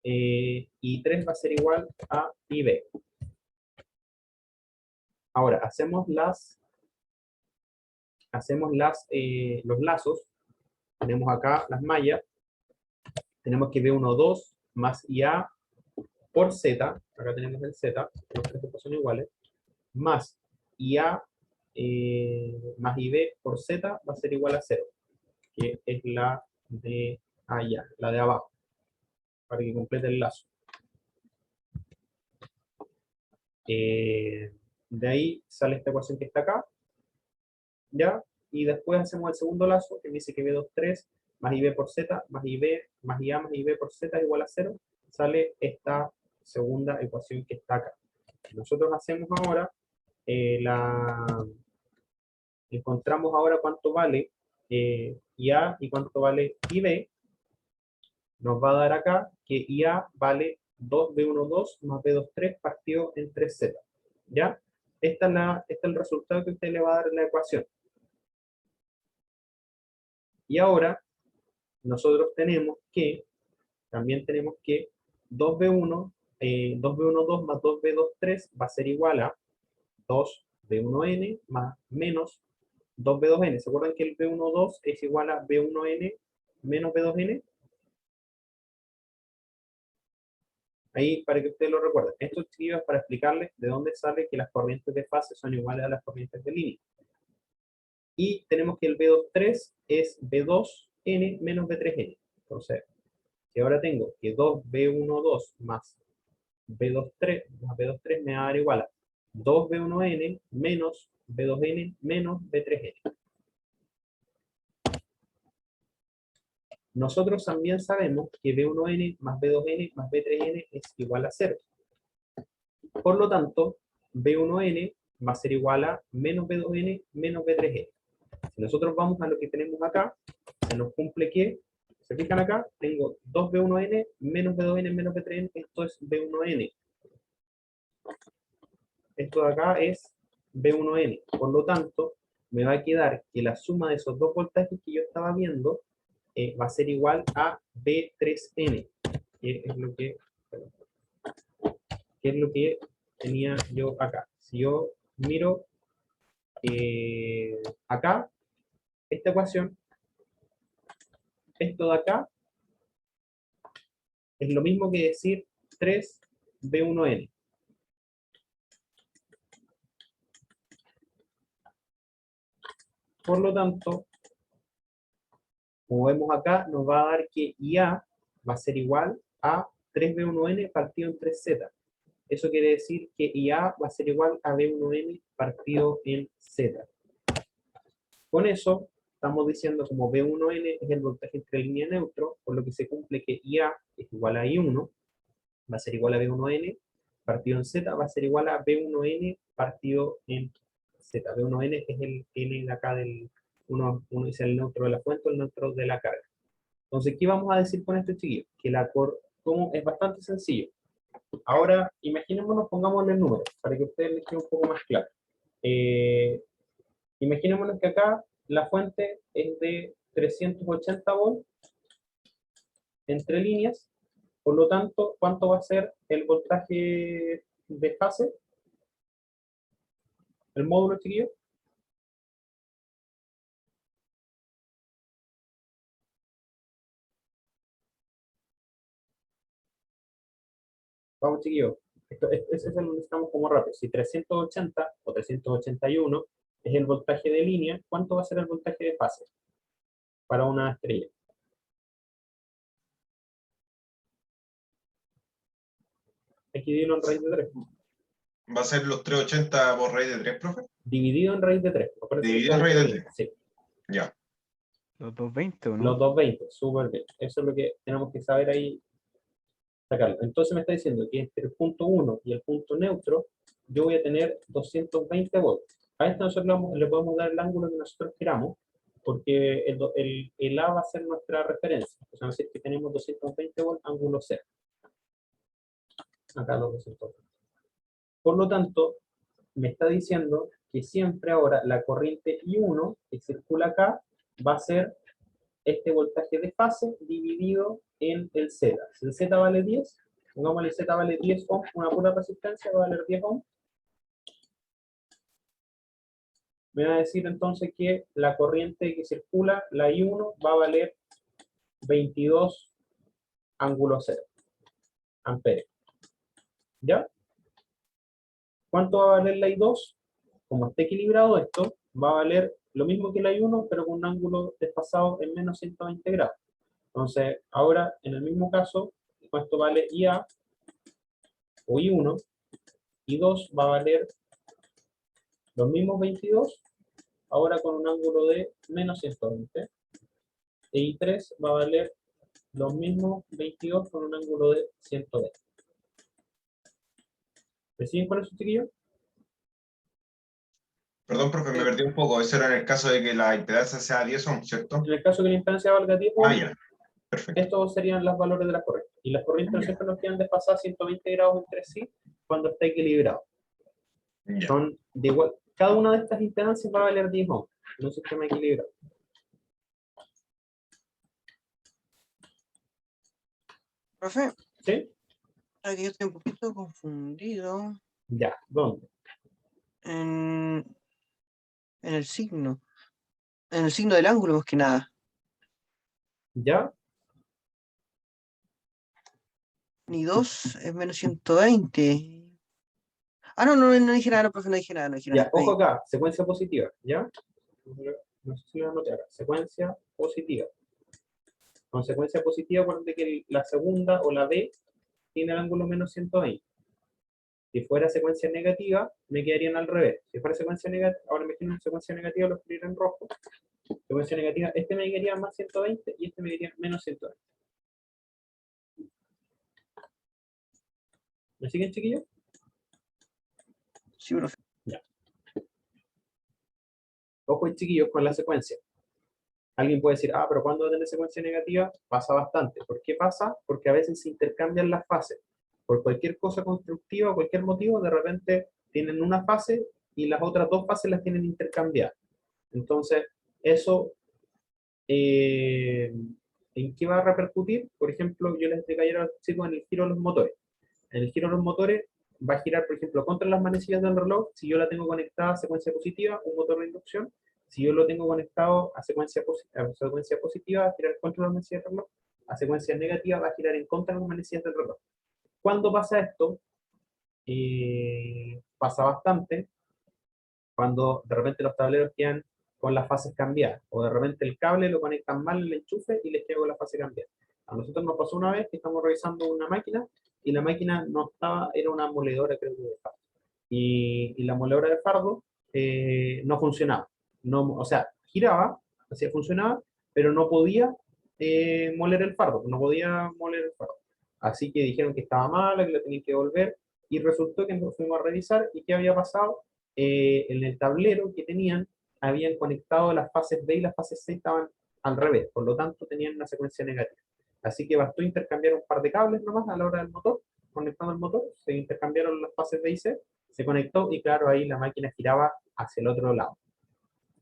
I3 va a ser igual a IB. Ahora, hacemos los lazos. Tenemos acá las mallas. Tenemos que B12 más IA por Z, acá tenemos el Z, los tres grupos son iguales, más IA más IB por Z va a ser igual a 0, que es la de allá, la de abajo, para que complete el lazo. De ahí sale esta ecuación que está acá, ¿ya? Y después hacemos el segundo lazo, que dice que B23 más IB por Z, más IB, más IA más IB por Z es igual a 0, sale esta segunda ecuación que está acá. Nosotros hacemos ahora, encontramos ahora cuánto vale IA y cuánto vale IB. Nos va a dar acá que IA vale 2B12 más B23 partido en 3Z. ¿Ya? Este es el resultado que usted le va a dar en la ecuación. Y ahora, nosotros también tenemos que 2B12 más 2B23 va a ser igual a 2B1N más menos 2B2N. ¿Se acuerdan que el B12 es igual a B1N menos B2N? Ahí, para que ustedes lo recuerden. Esto es para explicarles de dónde sale que las corrientes de fase son iguales a las corrientes de línea. Y tenemos que el B23 es B2N menos B3N. Entonces, si ahora tengo que 2B12 más B23 me va a dar igual a 2B1N menos B2N menos B3N. Nosotros también sabemos que B1N más B2N más B3N es igual a 0. Por lo tanto, B1N va a ser igual a menos B2N menos B3N. Si nosotros vamos a lo que tenemos acá, se nos cumple que, ¿se fijan acá? Tengo 2B1N menos B2N menos B3N, esto es B1N. Esto de acá es B1N. Por lo tanto, me va a quedar que la suma de esos dos voltajes que yo estaba viendo va a ser igual a B3N, que es lo que tenía yo acá. Si yo miro acá, esta ecuación, esto de acá, es lo mismo que decir 3B1N. Por lo tanto, como vemos acá, nos va a dar que IA va a ser igual a 3B1N partido en 3Z. Eso quiere decir que IA va a ser igual a B1N partido en Z. Con eso, estamos diciendo como B1N es el voltaje entre línea y neutro, por lo que se cumple que IA es igual a I1, va a ser igual a B1N partido en Z, va a ser igual a B1N partido en Z. B1N es el N de acá del... Uno dice el neutro de la fuente o el neutro de la carga. Entonces, ¿qué vamos a decir con esto, chiquillos? Que como es bastante sencillo. Ahora, imaginémonos, pongámosle el número, para que ustedes les quede un poco más claro. Imaginémonos que acá la fuente es de 380 volts entre líneas. Por lo tanto, ¿cuánto va a ser el voltaje de fase? El módulo, chiquillos. Vamos, chiquillos. Ese es el que estamos como rápido. Si 380 o 381 es el voltaje de línea, ¿cuánto va a ser el voltaje de fase para una estrella? Hay que dividirlo en raíz de 3. ¿Va a ser los 380 por raíz de 3, profe? Dividido en raíz de 3. Dividido en raíz de 3. Sí. Ya. Los 220, ¿o no? Los 220, súper bien. Eso es lo que tenemos que saber ahí, sacarlo. Entonces me está diciendo que entre el punto 1 y el punto neutro, yo voy a tener 220 volts. A esto nosotros le podemos dar el ángulo que nosotros queramos, porque el A va a ser nuestra referencia. O sea, decir que tenemos 220 volts, ángulo 0. Acá los 220. Por lo tanto, me está diciendo que siempre ahora la corriente I1 que circula acá va a ser este voltaje de fase dividido en el Z. Si el Z vale 10, pongamos el Z vale 10 ohms, una pura resistencia va a valer 10 ohms. Me va a decir entonces que la corriente que circula, la I1, va a valer 22 ángulo 0 amperes. ¿Ya? ¿Cuánto va a valer la I2? Como está equilibrado esto, va a valer lo mismo que la I1, pero con un ángulo desfasado en menos 120 grados. Entonces, ahora, en el mismo caso, esto vale IA o I1, I2 va a valer los mismos 22, ahora con un ángulo de menos 120. E I3 va a valer los mismos 22 con un ángulo de 120. ¿Me siguen con eso, chiquillos? Perdón, profe, me perdí un poco. Eso era en el caso de que la impedancia sea 10 ohms, ¿cierto? En el caso que la impedancia valga 10 ohms, Ya. Perfecto. estos serían los valores de las corrientes. Y las corrientes Ya. siempre nos quedan desfasadas 120 grados entre sí cuando está equilibrado. Ya. Son de igual, cada una de estas impedancias va a valer 10 ohms en un sistema equilibrado. Profe, ¿Sí? aquí yo estoy un poquito confundido Ya, ¿dónde? en el signo. En el signo del ángulo, más que nada. ¿Ya? Ni 2 es menos 120. Ah, no dije nada, no, profe, no dije nada, no dije nada. Ya, ojo acá, secuencia positiva, ¿ya? No sé si lo anoté acá. Secuencia positiva. Con secuencia positiva, acuérdate que la segunda o la B tiene el ángulo menos 120. Si fuera secuencia negativa, me quedarían al revés. Si fuera secuencia negativa, ahora me imagino secuencia negativa, lo escribiré en rojo. Secuencia negativa, este me quedaría más 120 y este me quedaría menos 120. ¿Me siguen, chiquillos? Sí, profe. Ya. Ojo, chiquillos, con la secuencia. Alguien puede decir, pero cuando tener secuencia negativa pasa bastante. ¿Por qué pasa? Porque a veces se intercambian las fases. Por cualquier cosa constructiva, cualquier motivo, de repente tienen una fase y las otras dos fases las tienen intercambiadas. Entonces, eso, ¿en qué va a repercutir? Por ejemplo, yo les expliqué ayer a los chicos en el giro de los motores. En el giro de los motores va a girar, por ejemplo, contra las manecillas del reloj. Si yo la tengo conectada a secuencia positiva, un motor de inducción. Si yo lo tengo conectado a secuencia positiva, va a girar contra las manecillas del reloj. A secuencia negativa, va a girar en contra de las manecillas del reloj. ¿Cuándo pasa esto? Pasa bastante cuando de repente los tableros quedan con las fases cambiadas, o de repente el cable lo conectan mal en el enchufe y les queda con la fase cambiada. A nosotros nos pasó una vez que estamos revisando una máquina y la máquina no estaba, era una moledora, creo que de fardo. Y la moledora de fardo no funcionaba. No, o sea, giraba, así funcionaba, pero no podía moler el fardo, no podía moler el fardo. Así que dijeron que estaba mala, que la tenían que devolver, y resultó que nos fuimos a revisar y qué había pasado. En el tablero que tenían, habían conectado las fases B y las fases C estaban al revés, por lo tanto tenían una secuencia negativa. Así que bastó intercambiar un par de cables nomás a la hora del motor, conectando el motor, se intercambiaron las fases B y C, se conectó y claro, ahí la máquina giraba hacia el otro lado.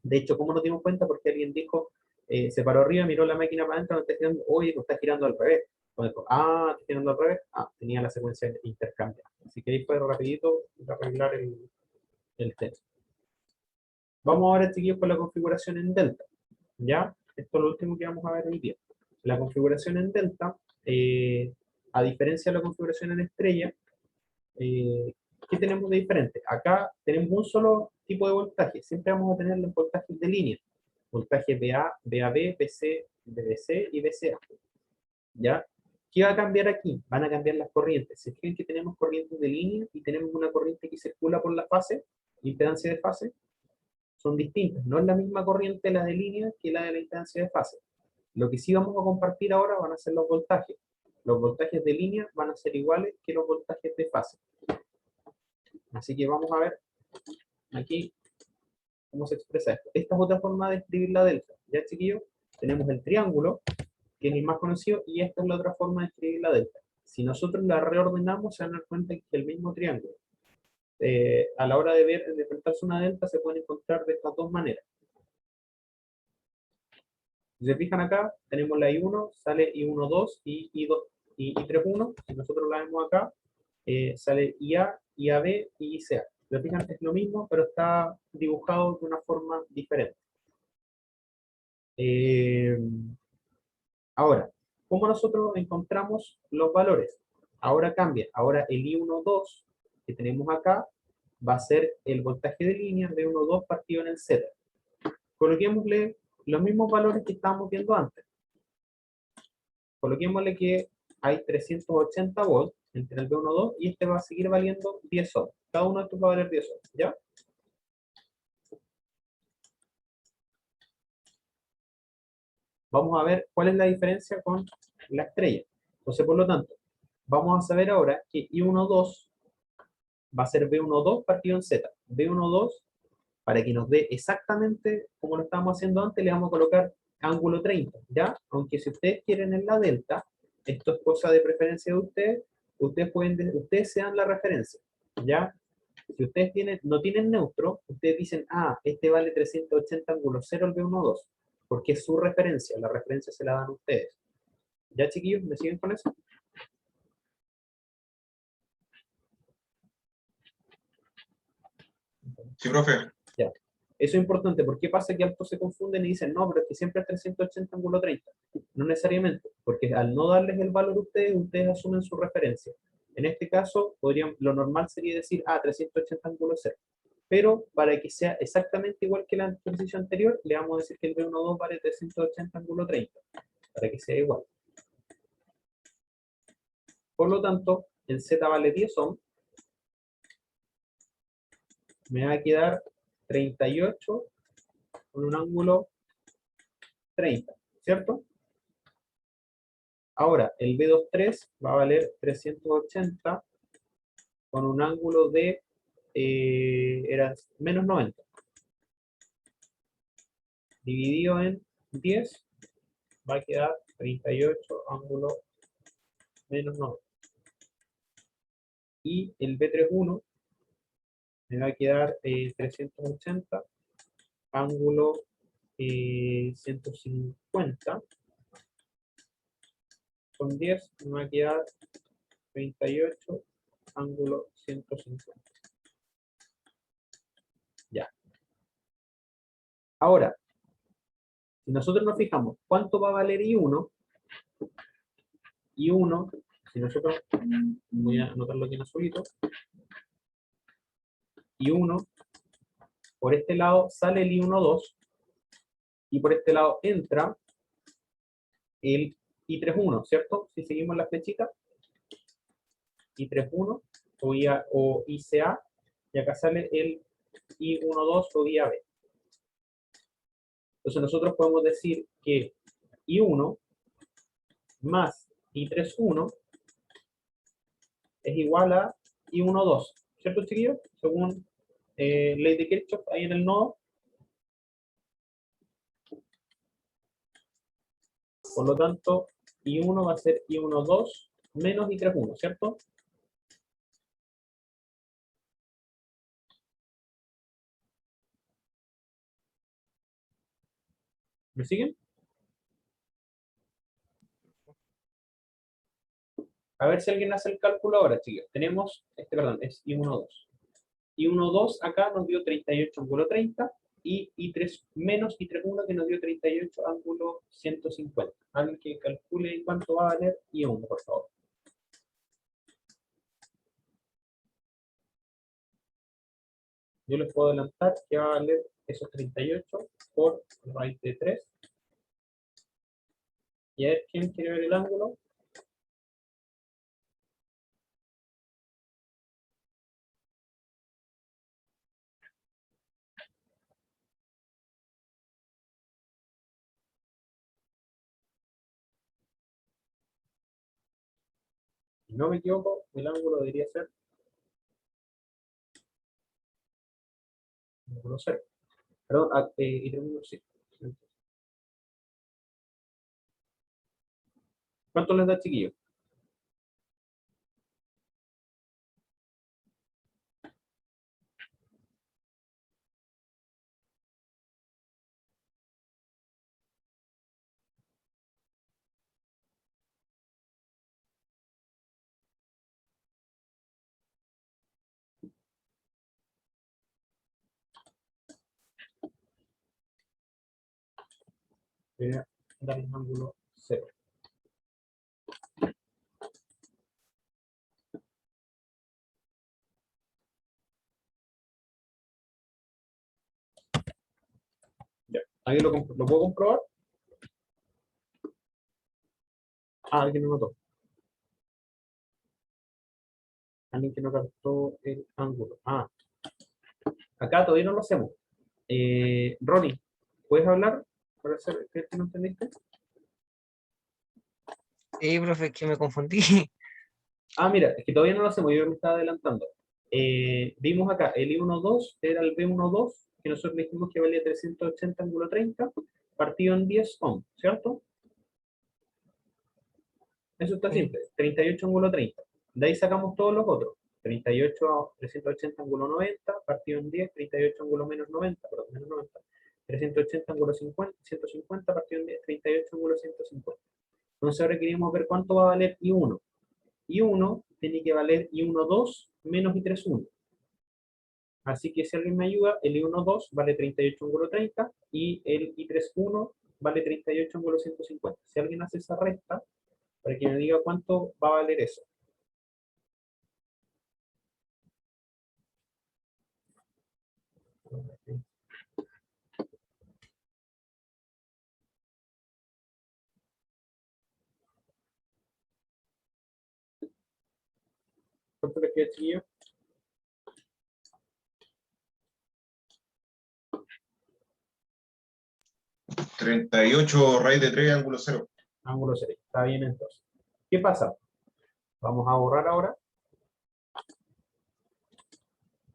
De hecho, ¿cómo nos dimos cuenta? Porque alguien dijo, se paró arriba, miró la máquina para adentro, no está girando, oye, no está girando al revés. Entonces, está girando al revés, tenía la secuencia intercambiada. Así que ahí fue rapidito para arreglar el tema. Vamos ahora, chiquillos, con la configuración en delta. ¿Ya? Esto es lo último que vamos a ver hoy día. La configuración en delta, a diferencia de la configuración en estrella, ¿qué tenemos de diferente? Acá tenemos un solo tipo de voltaje. Siempre vamos a tener los voltajes de línea. Voltaje VA, VAB, BC, BBC y BCA. ¿Ya? ¿Qué va a cambiar aquí? Van a cambiar las corrientes. ¿Se fijan que tenemos corrientes de línea y tenemos una corriente que circula por la fase, impedancia de fase? Son distintas. No es la misma corriente la de línea que la de la impedancia de fase. Lo que sí vamos a compartir ahora van a ser los voltajes. Los voltajes de línea van a ser iguales que los voltajes de fase. Así que vamos a ver aquí cómo se expresa esto. Esta es otra forma de escribir la delta. Ya, chiquillos, tenemos el triángulo, que es el más conocido, y esta es la otra forma de escribir la delta. Si nosotros la reordenamos, se van a dar cuenta que es el mismo triángulo. A la hora de ver, de enfrentarse una delta, se puede encontrar de estas dos maneras. Si se fijan acá, tenemos la I1, sale I1, 2 y I2 y I3, 1. Si nosotros la vemos acá, sale IA, IAB y ICA. Si se fijan, es lo mismo, pero está dibujado de una forma diferente. Ahora, ¿cómo nosotros encontramos los valores? Ahora cambia. Ahora el I1, 2 que tenemos acá va a ser el voltaje de línea de 1, 2 partido en el Z. Coloquémosle los mismos valores que estábamos viendo antes. Coloquémosle que hay 380 volts entre el B1, 2 y este va a seguir valiendo 10 ohms. Cada uno de estos va a valer 10 ohms, ¿ya? Vamos a ver cuál es la diferencia con la estrella. Entonces, por lo tanto, vamos a saber ahora que I1, 2 va a ser B1, 2 partido en Z. B1, 2, para que nos dé exactamente como lo estábamos haciendo antes, le vamos a colocar ángulo 30, ¿ya? Aunque si ustedes quieren en la delta, esto es cosa de preferencia de ustedes, ustedes se dan la referencia, ¿ya? Si ustedes no tienen neutro, ustedes dicen, ah, este vale 380 ángulo 0 el B1, 2, porque es su referencia, la referencia se la dan ustedes. ¿Ya, chiquillos? ¿Me siguen con eso? Sí, profe. Ya. Eso es importante, porque pasa que altos se confunden y dicen, no, pero es que siempre es 380 ángulo 30. No necesariamente, porque al no darles el valor a ustedes, ustedes asumen su referencia. En este caso, lo normal sería decir, ah, 380 ángulo 0. Pero para que sea exactamente igual que el ejercicio anterior, le vamos a decir que el B12 vale 380 ángulo 30, para que sea igual. Por lo tanto, el Z vale 10 ohms, me va a quedar 38 con un ángulo 30, ¿cierto? Ahora, el B23 va a valer 380 con un ángulo de era menos 90. Dividido en 10 va a quedar 38 ángulo menos 90. Y el B31 me va a quedar 380 ángulo 150 con 10 me va a quedar 38 ángulo 150. Ya. Ahora, si nosotros nos fijamos cuánto va a valer I1, si nosotros, voy a anotarlo aquí en azulito, I1, por este lado sale el I1, 2, y por este lado entra el I31, ¿cierto? Si seguimos la flechita, I31 o ICA, y acá sale el I12 o IAB. Entonces nosotros podemos decir que I1 más I31 es igual a I12, ¿cierto, chiquillos? Según ley de Kirchhoff, ahí en el nodo. Por lo tanto, I1 va a ser I12 menos I31, ¿cierto? ¿Me siguen? A ver si alguien hace el cálculo ahora, chicos. Tenemos, perdón, es I12. I12 acá nos dio 38 ángulo 30 y I3 menos I31 que nos dio 38 ángulo 150. Alguien que calcule cuánto va a valer I1, por favor. Yo les puedo adelantar que va a valer esos 38 por raíz de 3. Y a ver, ¿quién quiere ver el ángulo? Si no me equivoco, el ángulo debería ser ángulo 0. Perdón, y tenemos sí. ¿Cuánto les da, chiquillos? debería dar un ángulo 0. Ya, ¿ahí lo puedo comprobar? Ah, alguien lo notó. Alguien que no captó el ángulo. Ah, acá todavía no lo hacemos. Ronnie, ¿puedes hablar para hacer que no entendiste? Sí, profe, que me confundí. Ah, mira, es que todavía no lo hacemos, yo me estaba adelantando. Vimos acá, el I12 era el B12, que nosotros le dijimos que valía 380 ángulo 30, partido en 10 ohm, ¿cierto? Eso está Sí. simple, 38 ángulo 30. De ahí sacamos todos los otros. 38 a 380 ángulo 90, partido en 10, 38 ángulo menos 90, perdón, menos 90. 380 ángulo 50, 150, partido en 10, 38 ángulo 150. Entonces ahora queríamos ver cuánto va a valer I1. I1 tiene que valer I12 menos I31. Así que si alguien me ayuda, el I12 vale 38 ángulo 30 y el I31 vale 38 ángulo 150. Si alguien hace esa resta, para que me diga cuánto va a valer eso. ¿Cuánto le queda, chiquillo? 38 raíz de 3 ángulo 0. Ángulo 0. Está bien entonces. ¿Qué pasa? Vamos a borrar ahora.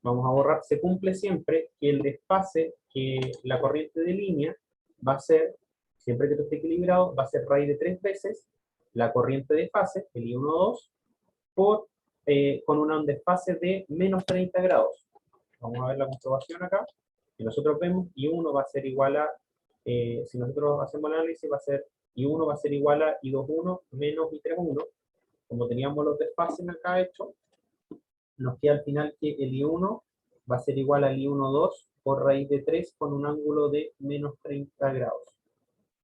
Vamos a borrar. Se cumple siempre que el desfase, que la corriente de línea va a ser, siempre que esto esté equilibrado, va a ser raíz de 3 veces la corriente de fase, el I12, con un desfase de menos 30 grados. Vamos a ver la comprobación acá. Si nosotros vemos, I1 va a ser igual a, si nosotros hacemos el análisis, va a ser I1 va a ser igual a I21 menos I31. Como teníamos los desfases acá hechos, nos queda al final que el I1 va a ser igual al I12 por raíz de 3 con un ángulo de menos 30 grados.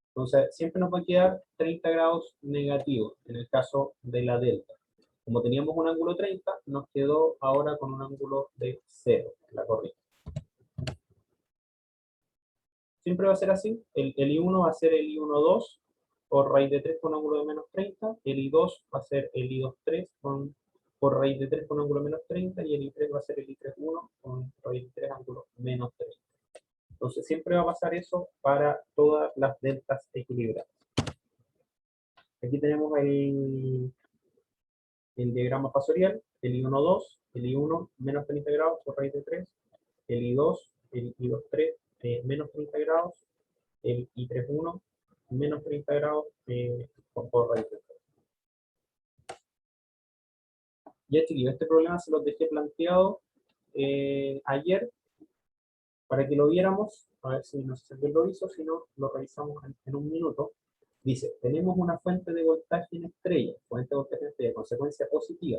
Entonces, siempre nos va a quedar 30 grados negativos en el caso de la delta. Como teníamos un ángulo 30, nos quedó ahora con un ángulo de 0, la corriente. Siempre va a ser así. El I1 va a ser el I12 por raíz de 3 con ángulo de menos 30. El I2 va a ser el I23 por raíz de 3 con ángulo de menos 30. Y el I3 va a ser el I31 con raíz de 3 ángulo menos 30. Entonces siempre va a pasar eso para todas las deltas equilibradas. Aquí tenemos el diagrama fasorial, el I12, el I1 menos 30 grados por raíz de 3, el I2, el I23 menos 30 grados, el I31 menos 30 grados por raíz de 3. Ya chiquillos, este problema se los dejé planteado ayer para que lo viéramos, a ver si no sé si alguien lo hizo, si no lo revisamos en un minuto. Dice, tenemos una fuente de voltaje en estrella, fuente de voltaje en estrella, consecuencia positiva.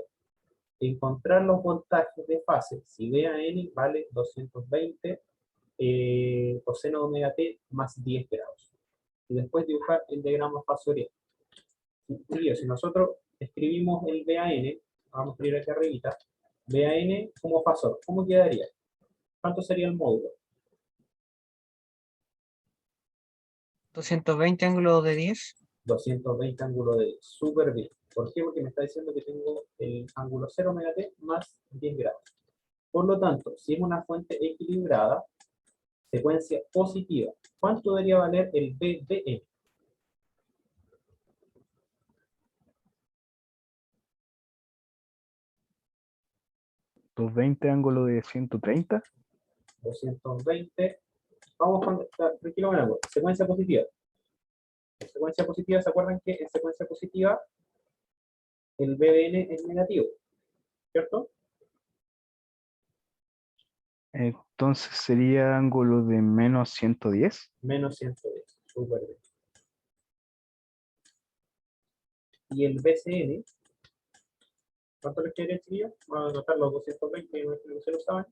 Encontrar los voltajes de fase, si V a N vale 220 coseno de omega t más 10 grados. Y después dibujar el diagrama fasorial. Si nosotros escribimos el VAN, vamos a escribir aquí arribita, VAN como fasor, ¿cómo quedaría? ¿Cuánto sería el módulo? 220 ángulo de 10. 220 ángulo de 10. Súper bien. ¿Por qué? Porque me está diciendo que tengo el ángulo 0 omega t más 10 grados. Por lo tanto, si es una fuente equilibrada, secuencia positiva, ¿cuánto debería valer el BBN? 220 ángulo de 130. 220. Vamos con, tranquilo con algo. Secuencia positiva. En secuencia positiva, ¿se acuerdan que en secuencia positiva el BBN es negativo? ¿Cierto? Entonces sería ángulo de menos 110. Menos 110. Súper bien. Y el BCN, ¿cuánto les quedaría, chiquillos? Vamos a anotar los 220 que se lo saben.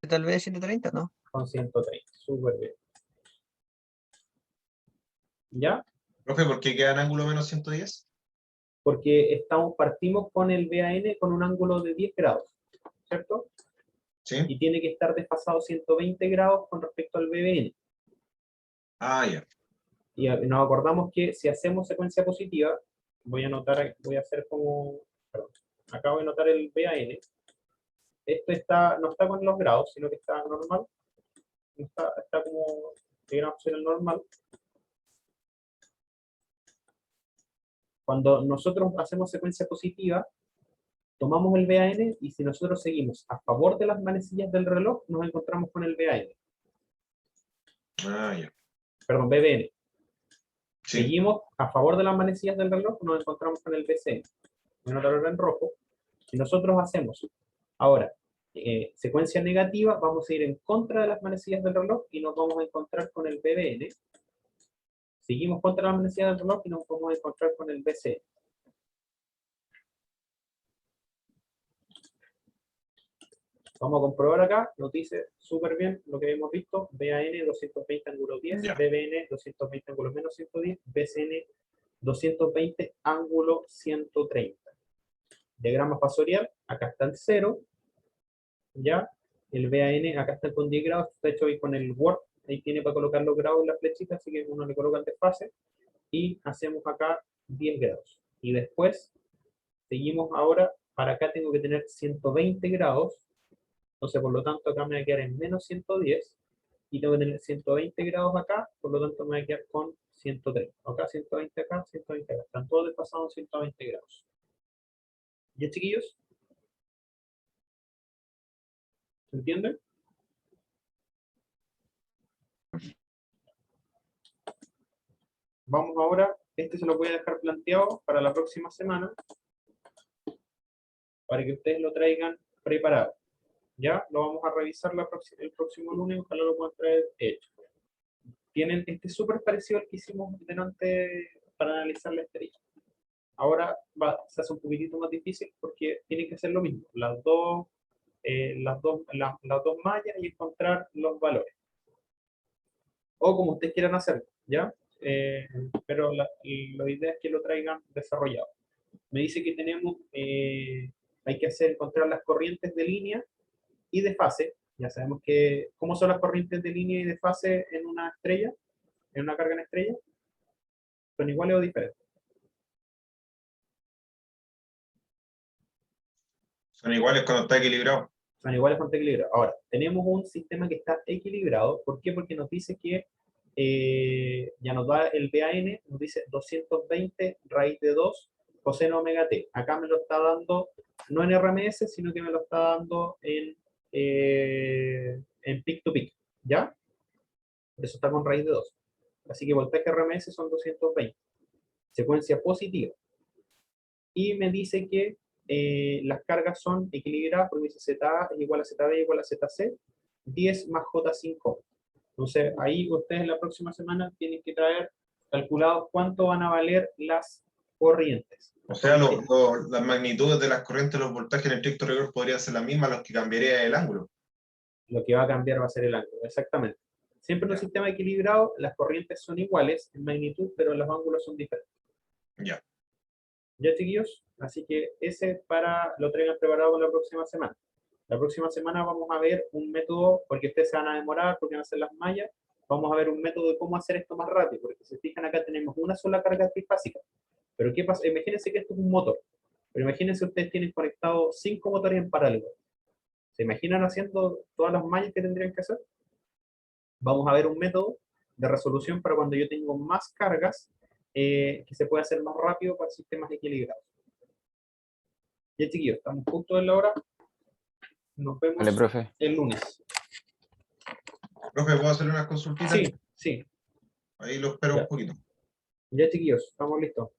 Tal vez 130, ¿no? con 130. Súper bien. ¿Ya? Profe, ¿por qué queda en ángulo menos 110? Porque partimos con el BAN con un ángulo de 10 grados, ¿cierto? ¿Sí? Y tiene que estar desfasado 120 grados con respecto al BBN. Ah, ya. Y nos acordamos que si hacemos secuencia positiva, voy a hacer como, perdón, acá voy a anotar el BAN. Esto no está con los grados, sino que está normal. Está como digamos en el normal. Cuando nosotros hacemos secuencia positiva, tomamos el BAN y si nosotros seguimos a favor de las manecillas del reloj, nos encontramos con el BAN. Ah, ya. Perdón, BBN. Sí. Seguimos a favor de las manecillas del reloj, nos encontramos con el BCN. Voy a anotar ahora en rojo. Si nosotros hacemos ahora secuencia negativa, vamos a ir en contra de las manecillas del reloj y nos vamos a encontrar con el BBN. Seguimos contra las manecillas del reloj y nos vamos a encontrar con el BCN. Vamos a comprobar acá, nos dice súper bien lo que habíamos visto, BAN 220 ángulo 10, Ya. BBN 220 ángulo menos 110, BCN 220 ángulo 130. Diagrama fasorial, acá está el 0, ya, el BAN acá está con 10 grados, de hecho ahí con el Word, ahí tiene para colocar los grados en la flechita, así que uno le coloca el desfase, y hacemos acá 10 grados. Y después, seguimos ahora, para acá tengo que tener 120 grados, entonces por lo tanto acá me va a quedar en menos 110, y tengo que tener 120 grados acá, por lo tanto me va a quedar con 130. Acá 120 acá, 120 acá. Están todos desfasados en 120 grados. ¿Ya, chiquillos? ¿Se entiende? Vamos ahora, este se lo voy a dejar planteado para la próxima semana, para que ustedes lo traigan preparado. Ya, lo vamos a revisar el próximo lunes, ojalá lo puedan traer hecho. Tienen este súper parecido al que hicimos delante para analizar la estrella. Ahora se hace un poquitito más difícil porque tienen que hacer lo mismo, las dos mallas y encontrar los valores. O como ustedes quieran hacerlo, ¿ya? Pero la idea es que lo traigan desarrollado. Me dice que tenemos, hay que encontrar las corrientes de línea y de fase. Ya sabemos cómo son las corrientes de línea y de fase en una estrella, en una carga en estrella. ¿Son iguales o diferentes? Son iguales cuando está equilibrado. Son iguales con equilibrio. Ahora, tenemos un sistema que está equilibrado. ¿Por qué? Porque nos dice que ya nos da el BAN, nos dice 220 raíz de 2 coseno omega t. Acá me lo está dando no en RMS, sino que me lo está dando en peak to peak. ¿Ya? Por eso está con raíz de 2. Así que voltaje RMS son 220. Secuencia positiva. Y me dice que las cargas son equilibradas porque dice ZA es igual a ZB igual a ZC, 10 más J5. Entonces, ahí ustedes la próxima semana tienen que traer calculados cuánto van a valer las corrientes. O sea, las magnitudes de las corrientes de los voltajes en estricto rigor podrían ser las mismas, los que cambiaría el ángulo. Lo que va a cambiar va a ser el ángulo, exactamente. Siempre en un sistema equilibrado, las corrientes son iguales en magnitud, pero los ángulos son diferentes. Ya. ¿Ya, chiquillos? Así que ese lo traigan preparado para la próxima semana. La próxima semana vamos a ver un método, porque ustedes se van a demorar, porque van a hacer las mallas, vamos a ver un método de cómo hacer esto más rápido, porque si se fijan acá tenemos una sola carga trifásica. Pero ¿qué pasa? Imagínense que esto es un motor, pero imagínense ustedes tienen conectados 5 motores en paralelo. ¿Se imaginan haciendo todas las mallas que tendrían que hacer? Vamos a ver un método de resolución para cuando yo tengo más cargas, que se puede hacer más rápido para sistemas equilibrados. Ya, chiquillos, estamos justo en la hora. Nos vemos Vale, profe. el lunes. Profe, ¿puedo hacerle unas consultitas? Sí, sí. Ahí lo espero Ya. un poquito. Ya, chiquillos, estamos listos.